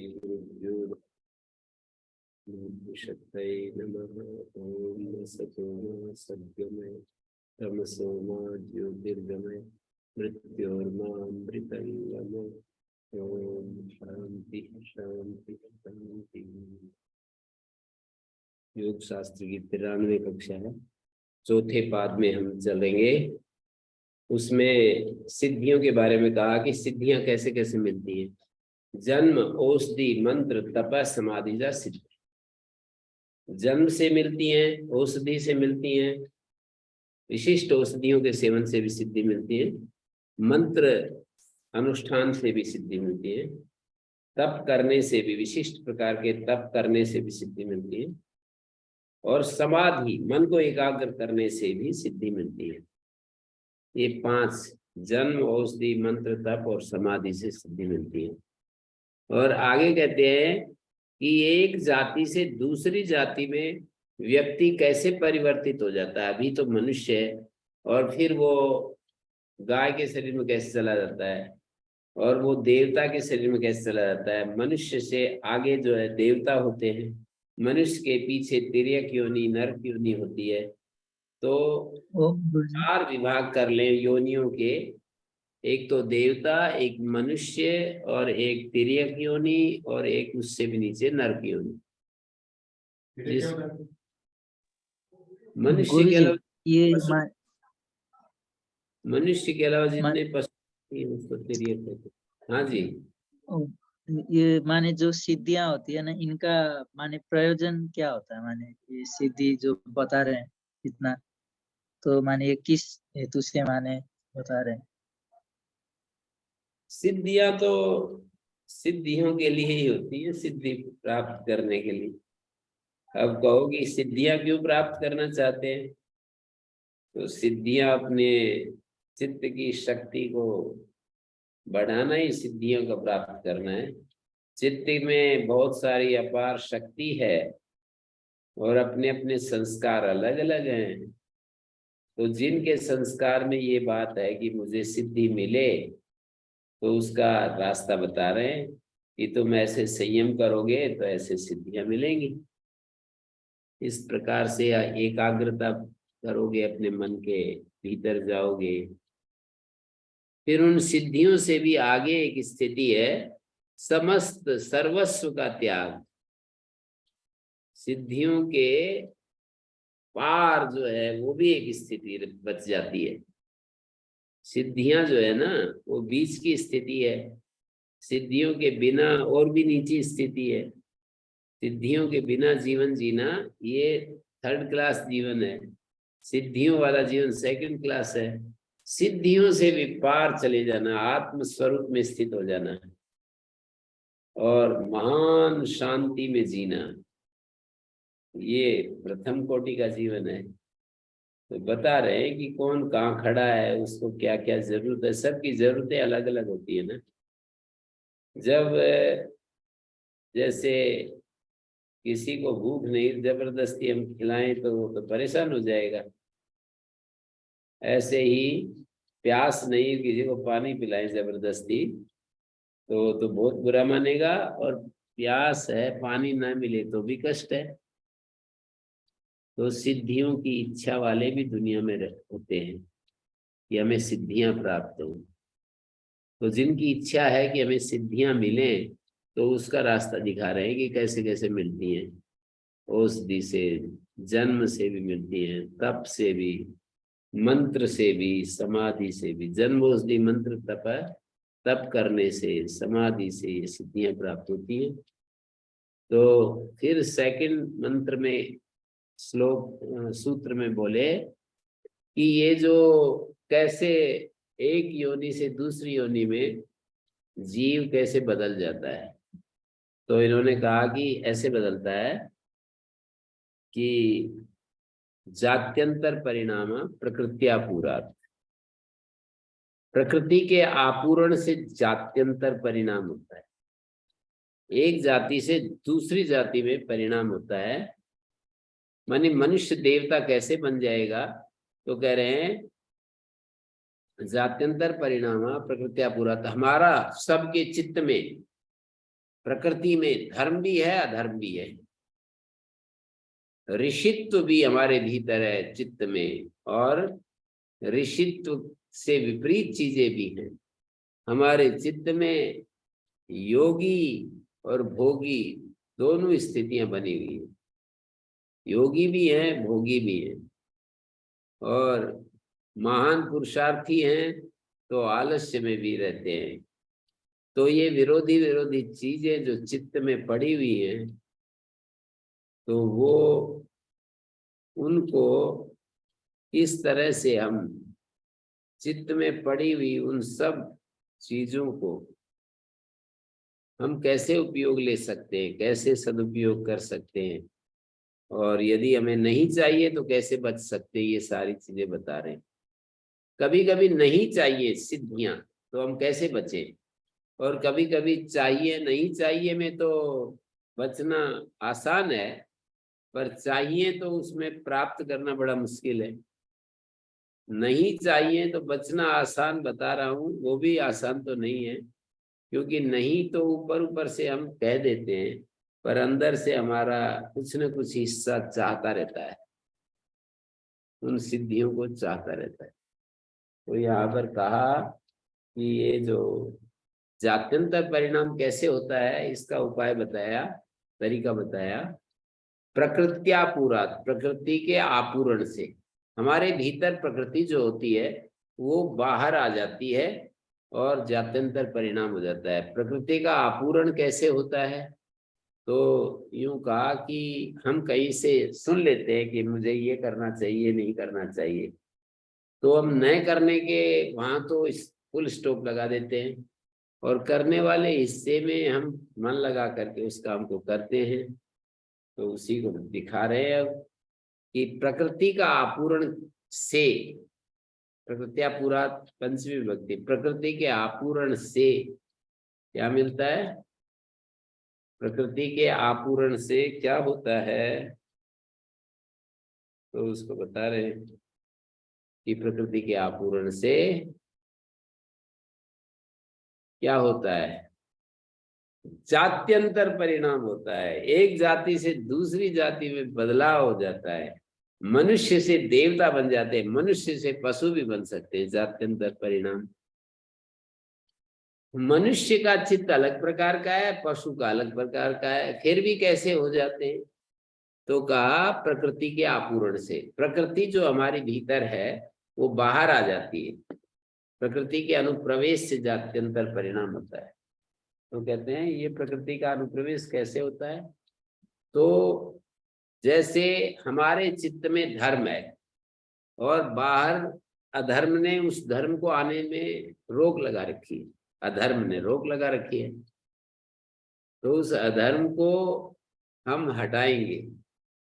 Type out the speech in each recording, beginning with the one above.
गुरुभ्यो शक्तये नमः। ओम सतो मा सद्गमय तमसो मा ज्योतिर्गमय मृत्योर्मामृतंगमय। ओम शांति शांति शांति। योग शास्त्र की 93वीं कक्षा है। चौथे पाद में हम चलेंगे। उसमें सिद्धियों के बारे में कहा कि सिद्धियां कैसे कैसे मिलती हैं। जन्म, औषधि, मंत्र, तप, समाधि जा सिद्धि। जन्म से मिलती हैं, औषधि से मिलती हैं, विशिष्ट औषधियों के सेवन से भी सिद्धि मिलती है, मंत्र अनुष्ठान से भी सिद्धि मिलती है, तप करने से भी, विशिष्ट प्रकार के तप करने से भी सिद्धि मिलती है, और समाधि, मन को एकाग्र करने से भी सिद्धि मिलती है। ये 5 जन्म, औषधि, मंत्र, तप और समाधि से सिद्धि मिलती है। और आगे कहते हैं कि एक जाति से दूसरी जाति में व्यक्ति कैसे परिवर्तित हो जाता है। अभी तो मनुष्य है और फिर वो गाय के शरीर में कैसे चला जाता है, और वो देवता के शरीर में कैसे चला जाता है। मनुष्य से आगे जो है देवता होते हैं। मनुष्य के पीछे तिर्यक योनि, नरक योनि होती है। तो 4 विभाग कर लें योनियों के, एक तो देवता, एक मनुष्य, और एक तिर्यक योनि, और एक उससे भी नीचे नरक योनि। मनुष्य के अलावा मनुष्य के अलावा जितने पशु उसको तिर्यक कहते हैं। हाँ जी, ये माने जो सिद्धियां होती है ना, इनका माने प्रयोजन क्या होता है। माने ये सिद्धि जो बता रहे हैं इतना, तो माने ये किस हेतु से माने बता रहे हैं। सिद्धियां तो सिद्धियों के लिए ही होती है, सिद्धि प्राप्त करने के लिए। अब कहो कि सिद्धियां क्यों प्राप्त करना चाहते हैं, तो सिद्धियां अपने चित्त की शक्ति को बढ़ाना ही सिद्धियों का प्राप्त करना है। चित्त में बहुत सारी अपार शक्ति है और अपने अपने संस्कार अलग अलग हैं। तो जिनके संस्कार में ये बात है कि मुझे सिद्धि मिले, तो उसका रास्ता बता रहे हैं कि तुम ऐसे संयम करोगे तो ऐसे सिद्धियां मिलेंगी। इस प्रकार से एकाग्रता करोगे, अपने मन के भीतर जाओगे, फिर उन सिद्धियों से भी आगे एक स्थिति है, समस्त सर्वस्व का त्याग। सिद्धियों के पार जो है वो भी एक स्थिति बच जाती है। सिद्धियां जो है ना, वो बीच की स्थिति है। सिद्धियों के बिना और भी नीची स्थिति है। सिद्धियों के बिना जीवन जीना ये 3rd क्लास जीवन है। सिद्धियों वाला जीवन 2nd क्लास है। सिद्धियों से भी पार चले जाना, आत्म स्वरूप में स्थित हो जाना और महान शांति में जीना, ये प्रथम कोटि का जीवन है। तो बता रहे हैं कि कौन कहाँ खड़ा है, उसको क्या क्या जरूरत है। सबकी जरूरतें अलग अलग होती है ना। जब जैसे किसी को भूख नहीं, जबरदस्ती हम खिलाएं तो वो तो परेशान हो जाएगा। ऐसे ही प्यास नहीं, किसी को पानी पिलाएं जबरदस्ती तो बहुत बुरा मानेगा, और प्यास है पानी ना मिले तो भी कष्ट है। तो सिद्धियों की इच्छा वाले भी दुनिया में होते हैं कि हमें सिद्धियां प्राप्त हो। तो जिनकी इच्छा है कि हमें सिद्धियां मिले, तो उसका रास्ता दिखा रहे हैं कि कैसे कैसे मिलती हैं। औषधि से, जन्म से भी मिलती हैं, तप से भी, मंत्र से भी, समाधि से भी। जन्म, औषधि, मंत्र, तप करने से, समाधि से ये सिद्धियां प्राप्त होती हैं। तो फिर 2nd मंत्र में श्लोक सूत्र में बोले कि ये जो कैसे एक योनि से दूसरी योनि में जीव कैसे बदल जाता है। तो इन्होंने कहा कि ऐसे बदलता है कि जात्यंतर परिणाम प्रकृत्या पूरात्। प्रकृति के आपूरण से जात्यंतर परिणाम होता है। एक जाति से दूसरी जाति में परिणाम होता है। माने मनुष्य देवता कैसे बन जाएगा, तो कह रहे हैं जात्यंतर परिणाम प्रकृत्या पूरात्। हमारा सबके चित्त में प्रकृति में धर्म भी है, अधर्म भी है, ऋषित्व भी हमारे भीतर है चित्त में, और ऋषित्व से विपरीत चीजें भी हैं हमारे चित्त में। योगी और भोगी दोनों स्थितियां बनी हुई हैं, योगी भी हैं, भोगी भी हैं, और महान पुरुषार्थी हैं तो आलस्य में भी रहते हैं। तो ये विरोधी विरोधी चीजें जो चित्त में पड़ी हुई हैं, तो वो उनको इस तरह से हम चित्त में पड़ी हुई उन सब चीजों को हम कैसे उपयोग ले सकते हैं, कैसे सदुपयोग कर सकते हैं, और यदि हमें नहीं चाहिए तो कैसे बच सकते हैं, ये सारी चीजें बता रहे हैं। कभी कभी नहीं चाहिए सिद्धियां तो हम कैसे बचें, और कभी कभी चाहिए नहीं चाहिए में तो बचना आसान है, पर चाहिए तो उसमें प्राप्त करना बड़ा मुश्किल है। नहीं चाहिए तो बचना आसान बता रहा हूँ, वो भी आसान तो नहीं है, क्योंकि नहीं तो ऊपर ऊपर से हम कह देते हैं, पर अंदर से हमारा कुछ न कुछ हिस्सा चाहता रहता है, उन सिद्धियों को चाहता रहता है। तो यहाँ पर कहा कि ये जो जात्यंतर परिणाम कैसे होता है, इसका उपाय बताया, तरीका बताया। प्रकृत्यापूरात, प्रकृति के आपूरण से, हमारे भीतर प्रकृति जो होती है वो बाहर आ जाती है और जात्यंतर परिणाम हो जाता है। प्रकृति का आपूरण कैसे होता है, तो यूं कहा कि हम कहीं से सुन लेते हैं कि मुझे ये करना चाहिए, नहीं करना चाहिए, तो हम न करने के वहां तो फुल स्टॉप लगा देते हैं, और करने वाले हिस्से में हम मन लगा करके उस काम को करते हैं। तो उसी को दिखा रहे हैं अब कि प्रकृति का आपूरण से, प्रकृत्यापूरा पंचमी विभक्ति, प्रकृति के आपूरण से क्या मिलता है, प्रकृति के आपूरण से क्या होता है, तो उसको बता रहे हैं कि प्रकृति के आपूरण से क्या होता है, जात्यंतर परिणाम होता है, एक जाति से दूसरी जाति में बदलाव हो जाता है, मनुष्य से देवता बन जाते हैं, मनुष्य से पशु भी बन सकते हैं, जात्यंतर परिणाम। मनुष्य का चित्त अलग प्रकार का है, पशु का अलग प्रकार का है, फिर भी कैसे हो जाते हैं, तो कहा प्रकृति के आपूरण से। प्रकृति जो हमारे भीतर है वो बाहर आ जाती है, प्रकृति के अनुप्रवेश से जात्यंतर परिणाम होता है। तो कहते हैं ये प्रकृति का अनुप्रवेश कैसे होता है, तो जैसे हमारे चित्त में धर्म है और बाहर अधर्म ने उस धर्म को आने में रोक लगा रखी है, अधर्म ने रोक लगा रखी है, तो उस अधर्म को हम हटाएंगे।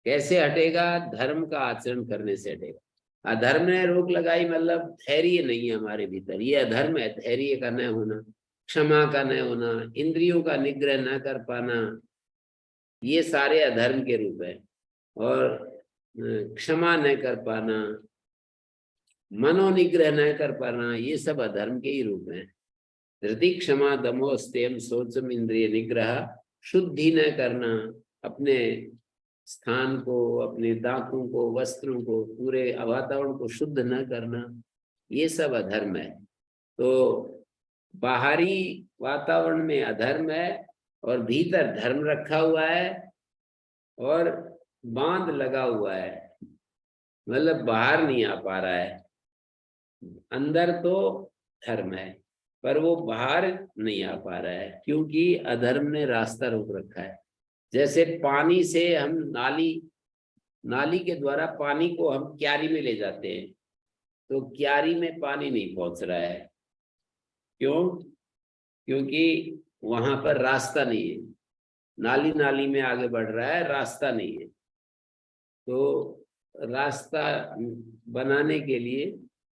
कैसे हटेगा, धर्म का आचरण करने से हटेगा। अधर्म ने रोक लगाई मतलब धैर्य नहीं है हमारे भीतर, ये अधर्म है, धैर्य का न होना, क्षमा का न होना, इंद्रियों का निग्रह न कर पाना, ये सारे अधर्म के रूप है। और क्षमा न कर पाना, मनोनिग्रह न कर पाना, ये सब अधर्म के ही रूप हैं। धृति क्षमा दमो स्तेम शौचम इंद्रिय निग्रह, शुद्धि न करना, अपने स्थान को, अपने दांतों को, वस्त्रों को, पूरे वातावरण को शुद्ध न करना, ये सब अधर्म है। तो बाहरी वातावरण में अधर्म है और भीतर धर्म रखा हुआ है और बांध लगा हुआ है, मतलब बाहर नहीं आ पा रहा है। अंदर तो धर्म है पर वो बाहर नहीं आ पा रहा है, क्योंकि अधर्म ने रास्ता रोक रखा है। जैसे पानी से हम नाली के द्वारा पानी को हम क्यारी में ले जाते हैं, तो क्यारी में पानी नहीं पहुंच रहा है, क्यों, क्योंकि वहां पर रास्ता नहीं है, नाली नाली में आगे बढ़ रहा है, रास्ता नहीं है। तो रास्ता बनाने के लिए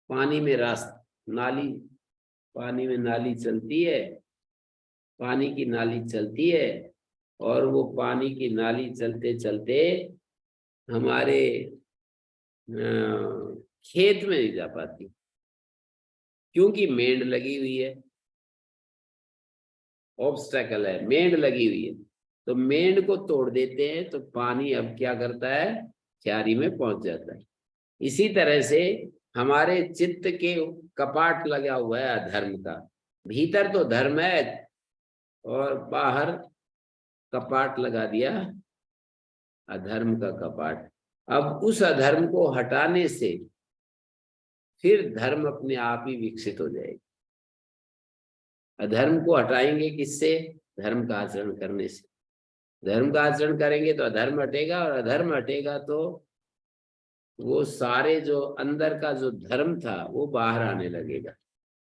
पानी में नाली, पानी में नाली चलती है, पानी की नाली चलती है, और वो पानी की नाली चलते चलते हमारे खेत में नहीं जा पाती, क्योंकि मेंढ लगी हुई है ऑब्स्टेकल है, मेंढ लगी हुई है, तो मेंढ को तोड़ देते हैं तो पानी अब क्या करता है, क्यारी में पहुंच जाता है। इसी तरह से हमारे चित्त के कपाट लगा हुआ है अधर्म का। भीतर तो धर्म है और बाहर कपाट लगा दिया अधर्म का कपाट। अब उस अधर्म को हटाने से फिर धर्म अपने आप ही विकसित हो जाएगा। अधर्म को हटाएंगे किससे? धर्म का आचरण करने से। धर्म का आचरण करेंगे तो अधर्म हटेगा, और अधर्म हटेगा तो वो सारे जो अंदर का जो धर्म था वो बाहर आने लगेगा।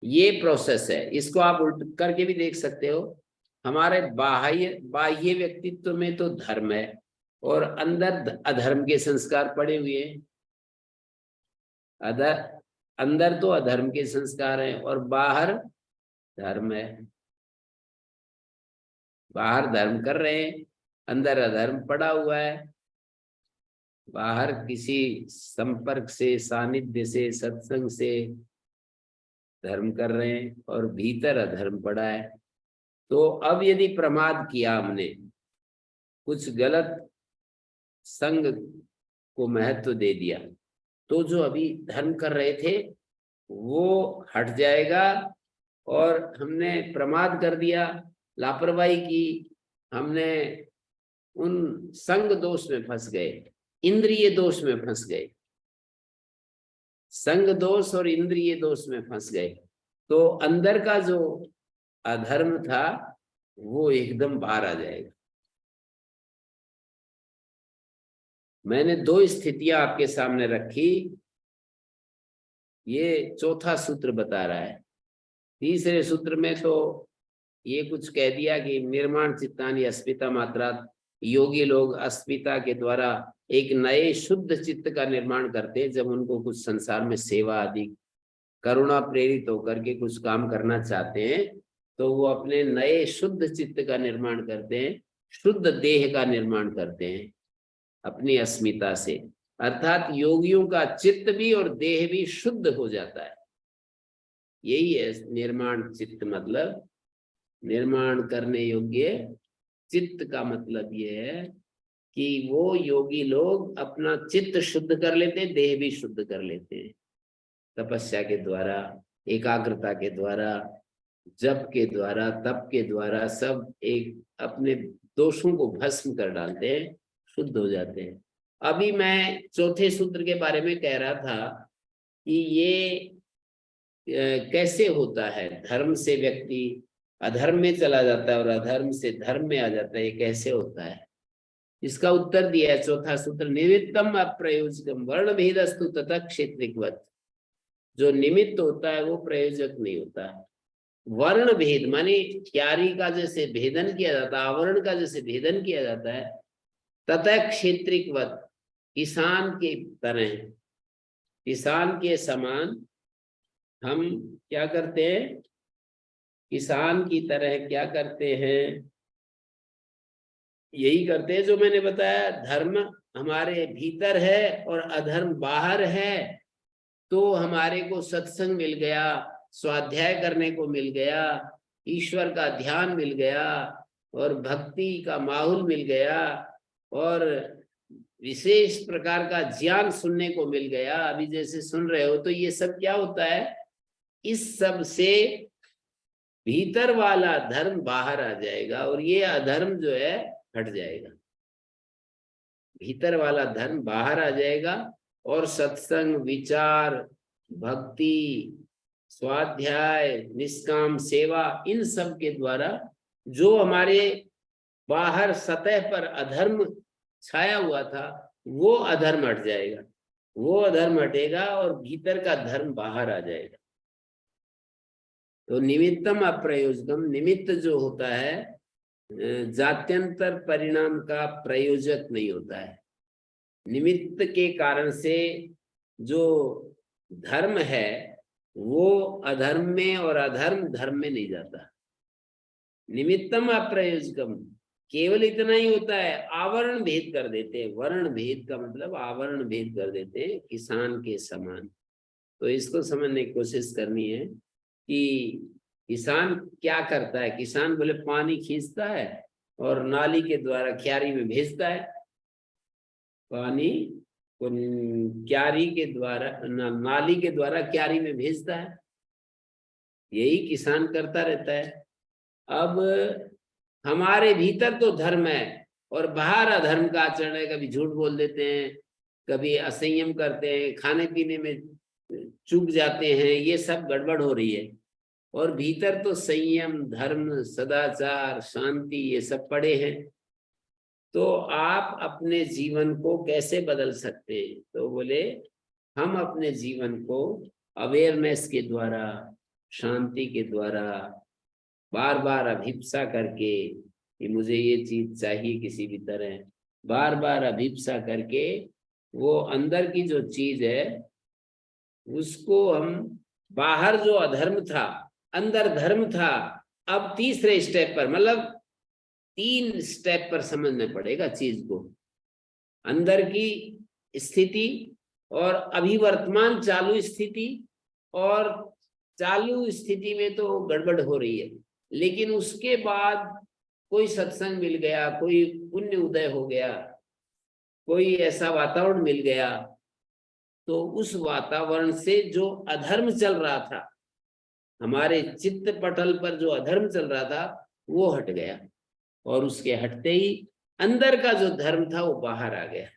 ये प्रोसेस है। इसको आप उल्ट करके भी देख सकते हो। हमारे बाह्य व्यक्तित्व में तो धर्म है और अंदर अधर्म के संस्कार पड़े हुए हैं। अंदर तो अधर्म के संस्कार हैं और बाहर धर्म है। बाहर धर्म कर रहे हैं, अंदर अधर्म पड़ा हुआ है। बाहर किसी संपर्क से, सानिध्य से, सत्संग से धर्म कर रहे हैं और भीतर अधर्म पड़ा है। तो अब यदि प्रमाद किया हमने, कुछ गलत संग को महत्व दे दिया, तो जो अभी धर्म कर रहे थे वो हट जाएगा। और हमने प्रमाद कर दिया, लापरवाही की, हमने उन संग दोष में फंस गए, इंद्रिय दोष में फंस गए, संग दोष और इंद्रिय दोष में फंस गए। तो अंदर का जो अधर्म था वो एकदम बाहर आ जाएगा। मैंने दो स्थितियां आपके सामने रखी, ये चौथा सूत्र बता रहा है। तीसरे सूत्र में तो ये कुछ कह दिया कि निर्माण चित्तानि अस्मिता मात्रा, योगी लोग अस्मिता के द्वारा एक नए शुद्ध चित्त का निर्माण करते हैं। जब उनको कुछ संसार में सेवा आदि, करुणा प्रेरित होकर के कुछ काम करना चाहते हैं तो वो अपने नए शुद्ध चित्त का निर्माण करते हैं, शुद्ध देह का निर्माण करते हैं अपनी अस्मिता से। अर्थात योगियों का चित्त भी और देह भी शुद्ध हो जाता है। यही है निर्माण चित्त। मतलब निर्माण करने योग्य चित्त का मतलब ये है कि वो योगी लोग अपना चित्त शुद्ध कर लेते हैं, देह भी शुद्ध कर लेते हैं तपस्या के द्वारा, एकाग्रता के द्वारा, जप के द्वारा, तप के द्वारा। सब एक अपने दोषों को भस्म कर डालते हैं, शुद्ध हो जाते हैं। अभी मैं चौथे सूत्र के बारे में कह रहा था कि ये कैसे होता है, धर्म से व्यक्ति अधर्म में चला जाता है और अधर्म से धर्म में आ जाता है, ये कैसे होता है? इसका उत्तर दिया है चौथा सूत्र, निमित्तम अप्रयोजकम वर्ण भेदस्तु तथा क्षेत्रिकवत। जो निमित्त होता है वो प्रयोजक नहीं होता। वर्ण भेद माने क्यारी का जैसे भेदन किया जाता है, आवरण का जैसे भेदन किया जाता है, तथा क्षेत्रिकवत, किसान के तरह, किसान के समान हम क्या करते हैं, किसान की तरह क्या करते हैं, यही करते हैं जो मैंने बताया। धर्म हमारे भीतर है और अधर्म बाहर है, तो हमारे को सत्संग मिल गया, स्वाध्याय करने को मिल गया, ईश्वर का ध्यान मिल गया और भक्ति का माहौल मिल गया और विशेष प्रकार का ज्ञान सुनने को मिल गया। अभी जैसे सुन रहे हो, तो ये सब क्या होता है, इस सब से भीतर वाला धर्म बाहर आ जाएगा और ये अधर्म जो है हट जाएगा। भीतर वाला धर्म बाहर आ जाएगा और सत्संग, विचार, भक्ति, स्वाध्याय, निष्काम सेवा, इन सब के द्वारा जो हमारे बाहर सतह पर अधर्म छाया हुआ था वो अधर्म हट जाएगा, वो अधर्म हटेगा और भीतर का धर्म बाहर आ जाएगा। तो निमित्तम अप्रयोजकम, निमित्त जो होता है जात्यंतर परिणाम का प्रयोजक नहीं होता है। निमित्त के कारण से जो धर्म है वो अधर्म में और अधर्म धर्म में नहीं जाता। निमित्तम अप्रयोजकम केवल इतना ही होता है, आवरण भेद कर देते हैं। वर्ण भेद का मतलब आवरण भेद कर देते हैं, किसान के समान। तो इसको समझने की कोशिश करनी है कि किसान क्या करता है? किसान बोले पानी खींचता है और नाली के द्वारा क्यारी में भेजता है, पानी को क्यारी के द्वारा नाली के द्वारा क्यारी में भेजता है। यही किसान करता रहता है। अब हमारे भीतर तो धर्म है और बाहर अधर्म का आचरण है। कभी झूठ बोल देते हैं, कभी असंयम करते हैं, खाने पीने में चूक जाते हैं, ये सब गड़बड़ हो रही है। और भीतर तो संयम, धर्म, सदाचार, शांति ये सब पड़े हैं। तो आप अपने जीवन को कैसे बदल सकते हैं? तो बोले हम अपने जीवन को अवेयरनेस के द्वारा, शांति के द्वारा, बार बार अभिप्सा करके कि मुझे ये चीज चाहिए किसी भी तरह, बार बार अभिप्सा करके वो अंदर की जो चीज है उसको हम, बाहर जो अधर्म था अंदर धर्म था, अब तीसरे स्टेप पर, मतलब 3 स्टेप पर समझना पड़ेगा चीज को। अंदर की स्थिति और अभी वर्तमान चालू स्थिति, और चालू स्थिति में तो गड़बड़ हो रही है, लेकिन उसके बाद कोई सत्संग मिल गया, कोई पुण्य उदय हो गया, कोई ऐसा वातावरण मिल गया, तो उस वातावरण से जो अधर्म चल रहा था, हमारे चित्त पटल पर जो अधर्म चल रहा था वो हट गया, और उसके हटते ही अंदर का जो धर्म था वो बाहर आ गया।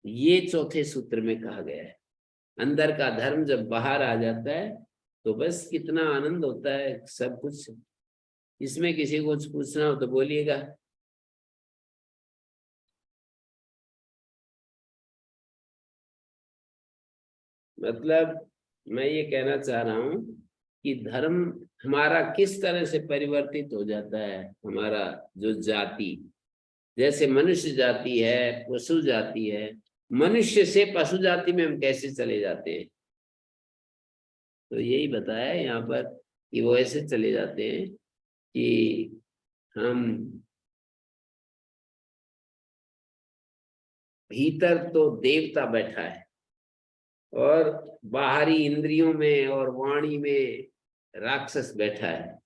ये चौथे सूत्र में कहा गया है। अंदर का धर्म जब बाहर आ जाता है तो बस कितना आनंद होता है सब कुछ। इसमें किसी को कुछ पूछना हो तो बोलिएगा। मतलब मैं ये कहना चाह रहा हूं कि धर्म हमारा किस तरह से परिवर्तित हो जाता है। हमारा जो जाति, जैसे मनुष्य जाति है, पशु जाति है, मनुष्य से पशु जाति में हम कैसे चले जाते हैं, तो यही बताया यहाँ पर कि वो ऐसे चले जाते हैं कि हम भीतर तो देवता बैठा है और बाहरी इंद्रियों में और वाणी में राक्षस बैठा है।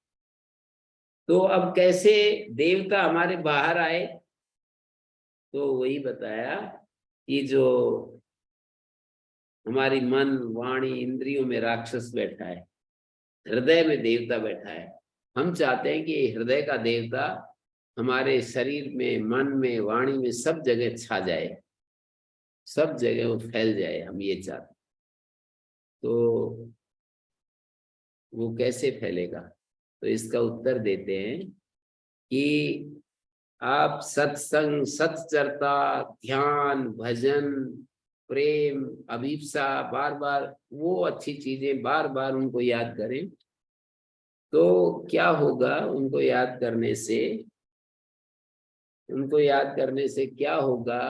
तो अब कैसे देवता हमारे बाहर आए, तो वही बताया कि जो हमारी मन, वाणी, इंद्रियों में राक्षस बैठा है, हृदय में देवता बैठा है। हम चाहते हैं कि हृदय का देवता हमारे शरीर में, मन में, वाणी में सब जगह छा जाए, सब जगह वो फैल जाए, हम ये चाहते। तो वो कैसे फैलेगा? तो इसका उत्तर देते हैं कि आप सत्संग, सत्चर्चा, ध्यान, भजन, प्रेम, अभिप्सा, बार बार वो अच्छी चीजें बार बार उनको याद करें। तो क्या होगा? उनको याद करने से, उनको याद करने से क्या होगा?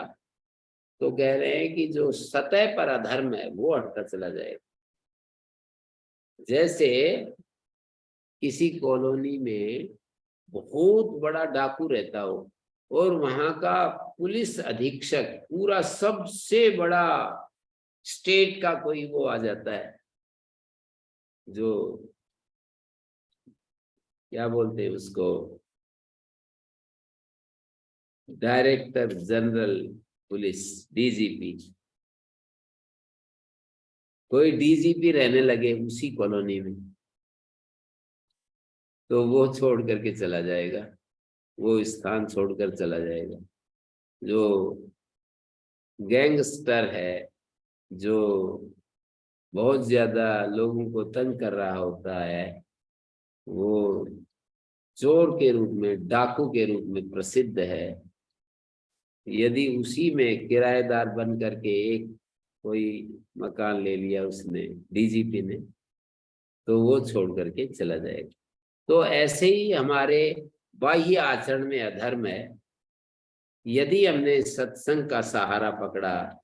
तो कह रहे हैं कि जो सतह पर अधर्म है वो हटता चला जाएगा। जैसे किसी कॉलोनी में बहुत बड़ा डाकू रहता हो और वहां का पुलिस अधीक्षक पूरा सबसे बड़ा स्टेट का कोई वो आ जाता है, जो क्या बोलते हैं उसको, डायरेक्टर जनरल पुलिस, डीजीपी, कोई डीजीपी रहने लगे उसी कॉलोनी में, तो वो छोड़ करके चला जाएगा, वो स्थान छोड़कर चला जाएगा। जो गैंगस्टर है, जो बहुत ज्यादा लोगों को तंग कर रहा होता है, वो चोर के रूप में, डाकू के रूप में प्रसिद्ध है, यदि उसी में किराएदार बन करके एक कोई मकान ले लिया उसने, डीजीपी ने, तो वो छोड़ करके चला जाएगा। तो ऐसे ही हमारे बाह्य आचरण में अधर्म है। यदि हमने सत्संग का सहारा पकड़ा,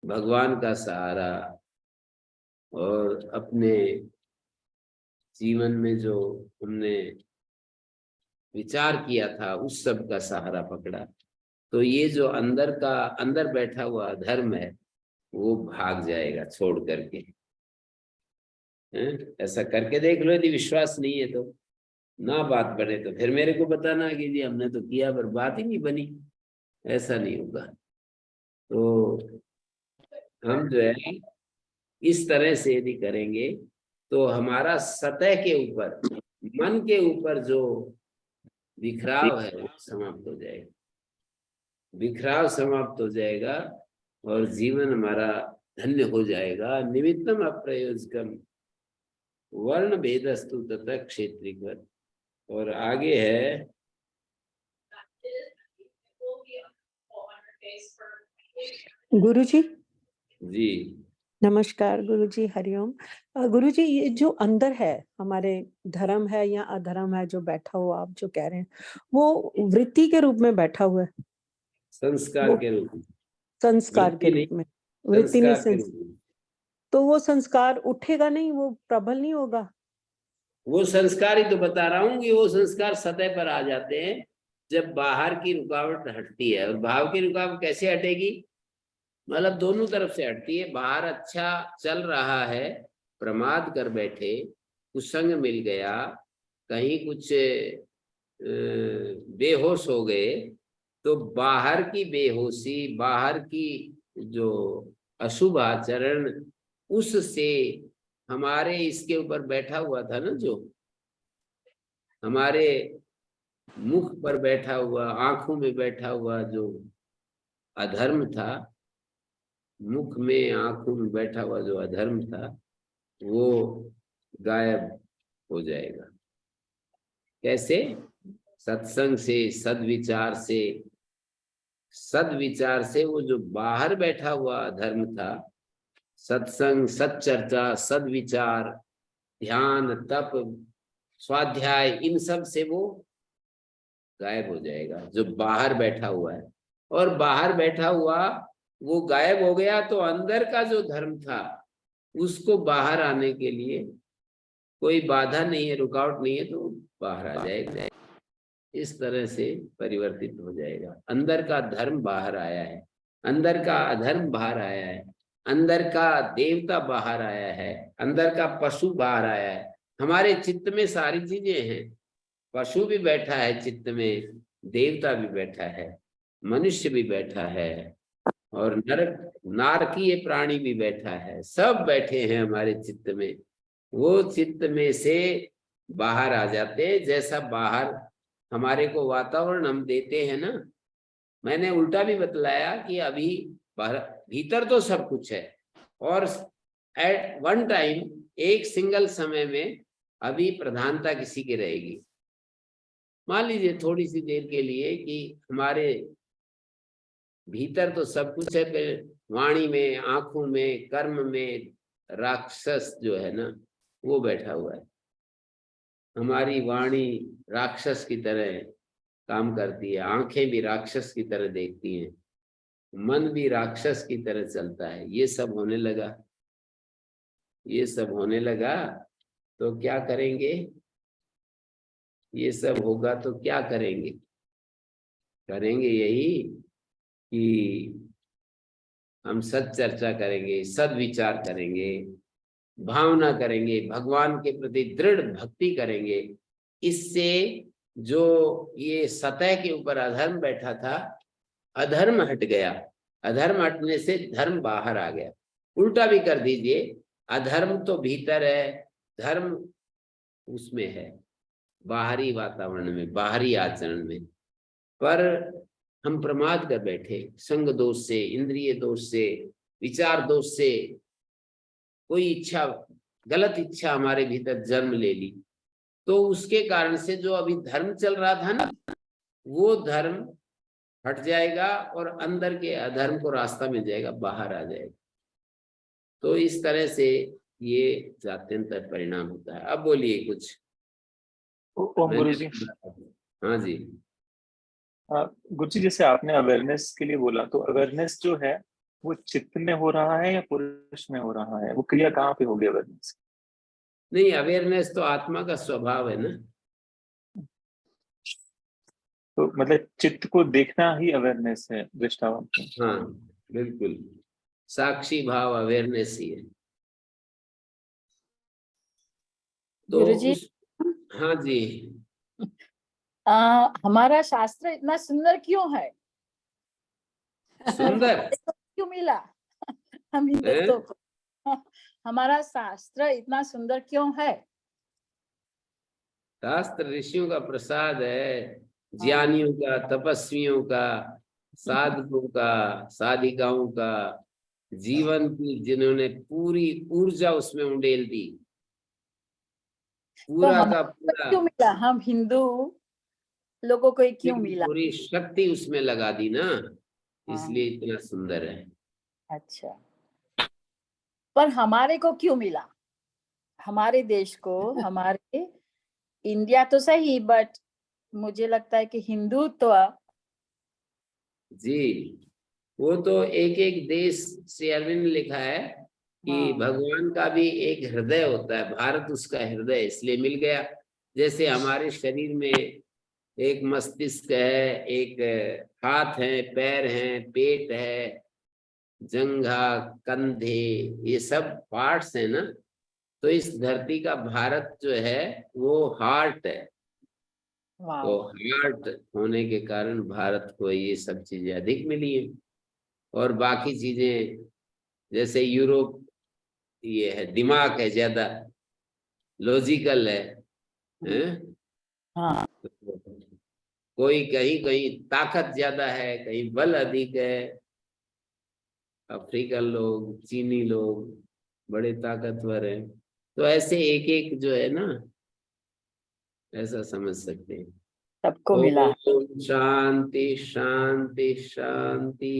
भगवान का सहारा, और अपने जीवन में जो हमने विचार किया था उस सब का सहारा पकड़ा, तो ये जो अंदर का, अंदर बैठा हुआ धर्म है वो भाग जाएगा छोड़ करके। ऐसा करके देख लो, यदि विश्वास नहीं है तो। ना बात बने तो फिर मेरे को बताना कि जी हमने तो किया पर बात ही नहीं बनी, ऐसा नहीं होगा। तो हम जो है इस तरह से यदि करेंगे तो हमारा सतह के ऊपर, मन के ऊपर जो बिखराव है वो समाप्त हो जाएगा, बिखराव समाप्त हो जाएगा और जीवन हमारा धन्य हो जाएगा। निमित्तम अप्रयोजकम वर्ण भेदस्तु तथा क्षेत्रीकृत। और आगे है गुरुजी जी, नमस्कार। गुरुजी हरिओम। गुरुजी ये जो अंदर है हमारे, धर्म है या अधर्म है जो बैठा हुआ आप जो कह रहे हैं, वो वृत्ति के रूप में बैठा हुआ है, संस्कार वो के रूप में, संस्कार के वृत्ति नहीं, रूप में, वृत्ति नहीं संस्कार के रूप में। तो वो संस्कार उठेगा नहीं, वो प्रबल नहीं होगा। वो संस्कार ही तो बता रहा हूँ कि वो संस्कार सतह पर आ जाते हैं जब बाहर की रुकावट हटती है। और भाव की रुकावट कैसे हटेगी, मतलब दोनों तरफ से हटती है। बाहर अच्छा चल रहा है, प्रमाद कर बैठे, कुसंग मिल गया, कहीं कुछ बेहोश हो गए, तो बाहर की बेहोशी, बाहर की जो अशुभ आचरण, उससे हमारे इसके ऊपर बैठा हुआ था ना, जो हमारे मुख पर बैठा हुआ, आंखों में बैठा हुआ जो अधर्म था, मुख में आंखों में बैठा हुआ जो अधर्म था, वो गायब हो जाएगा। कैसे? सत्संग से, सद्विचार से। सद्विचार से वो जो बाहर बैठा हुआ अधर्म था, सत्संग, सच्चर्चा, सद्विचार, ध्यान, तप, स्वाध्याय, इन सब से वो गायब हो जाएगा जो बाहर बैठा हुआ है। और बाहर बैठा हुआ वो गायब हो गया तो अंदर का जो धर्म था उसको बाहर आने के लिए कोई बाधा नहीं है, रुकावट नहीं है, तो बाहर आ जाएगा। इस तरह से परिवर्तित हो जाएगा। अंदर का धर्म बाहर आया है, अंदर का अधर्म बाहर आया है, अंदर का देवता बाहर आया है, अंदर का पशु बाहर आया है। हमारे चित्त में सारी चीजें हैं, पशु भी बैठा है चित्त में, देवता भी बैठा है, मनुष्य भी बैठा है, और नरक नारकीय प्राणी भी बैठा है, सब बैठे हैं हमारे चित्त में। वो चित्त में से बाहर आ जाते हैं। जैसा बाहर हमारे को वातावरण हम देते हैं ना, मैंने उल्टा भी बतलाया कि अभी भीतर तो सब कुछ है, और एट वन टाइम, एक सिंगल समय में अभी प्रधानता किसी की रहेगी। मान लीजिए थोड़ी सी देर के लिए कि हमारे भीतर तो सब कुछ है, फिर वाणी में, आंखों में, कर्म में राक्षस जो है ना वो बैठा हुआ है। हमारी वाणी राक्षस की तरह काम करती है, आंखें भी राक्षस की तरह देखती हैं, मन भी राक्षस की तरह चलता है। ये सब होने लगा, ये सब होने लगा तो क्या करेंगे? ये सब होगा तो क्या करेंगे? करेंगे यही कि हम सद चर्चा करेंगे, सद्विचार करेंगे, भावना करेंगे, भगवान के प्रति दृढ़ भक्ति करेंगे। इससे जो ये सतह के ऊपर अधर्म बैठा था, अधर्म हट गया। अधर्म हटने से धर्म बाहर आ गया। उल्टा भी कर दीजिए, अधर्म तो भीतर है, धर्म उसमें है, बाहरी वातावरण में, बाहरी आचरण में। पर हम प्रमाद कर बैठे, संग दोष से, इंद्रिय दोष से, विचार दोष से, कोई इच्छा, गलत इच्छा हमारे भीतर जन्म ले ली, तो उसके कारण से जो अभी धर्म चल रहा था ना, वो धर्म हट जाएगा और अंदर के अधर्म को रास्ता मिल जाएगा, बाहर आ जाएगा। तो इस तरह से ये जात्यंतर परिणाम होता है। अब बोलिए कुछ। ओम गुरु जी। हाँ जी। गुरु जी, जैसे आपने अवेयरनेस के लिए बोला, तो अवेयरनेस जो है वो चित्त में हो रहा है या पुरुष में हो रहा है? वो क्रिया कहाँ पे होगी अवेयरनेस? नहीं, अवेयरनेस तो आत्मा का स्वभाव है ना। तो मतलब चित्त को देखना ही अवेयरनेस है दृष्टावान में? हाँ बिल्कुल, साक्षी भाव अवेयरनेस ही है। तो गुरुजी उस, हाँ जी, हमारा शास्त्र इतना सुंदर क्यों है? सुंदर क्यों मिला? हम है? हिंदुत्व को हमारा शास्त्र इतना सुंदर क्यों है? शास्त्र ऋषियों का प्रसाद है, ज्ञानियों का, तपस्वियों का, साधकों का, साधिकाओं का, जीवन की जिन्होंने पूरी ऊर्जा उसमें उंडेल दी, तो पूरा हम का पूरा क्यों मिला? हम हिंदू लोगों को ही क्यों मिला? पूरी शक्ति उसमें लगा दी ना, हाँ। इसलिए इतना सुंदर है। अच्छा, पर हमारे को क्यों मिला? हमारे देश को, हमारे इंडिया तो सही, बट मुझे लगता है कि हिंदुत्व जी, वो तो एक एक देश से अरविंद ने लिखा है कि हाँ। भगवान का भी एक हृदय होता है, भारत उसका हृदय, इसलिए मिल गया। जैसे हमारे शरीर में एक मस्तिष्क है, एक हाथ है, पैर हैं, पेट है, जंघा, कंधे, ये सब पार्ट्स हैं ना। तो इस धरती का भारत जो है वो हार्ट है। तो हार्ट होने के कारण भारत को ये सब चीजें अधिक मिली हैं। और बाकी चीजें जैसे यूरोप, ये है दिमाग है, ज्यादा लॉजिकल है, हैं? हाँ। कोई कहीं कहीं ताकत ज्यादा है, कहीं बल अधिक है। अफ्रीकन लोग, चीनी लोग बड़े ताकतवर हैं। तो ऐसे एक एक जो है ना, ऐसा समझ सकते हैं। सबको मिला है। ओम शांति शांति शांति।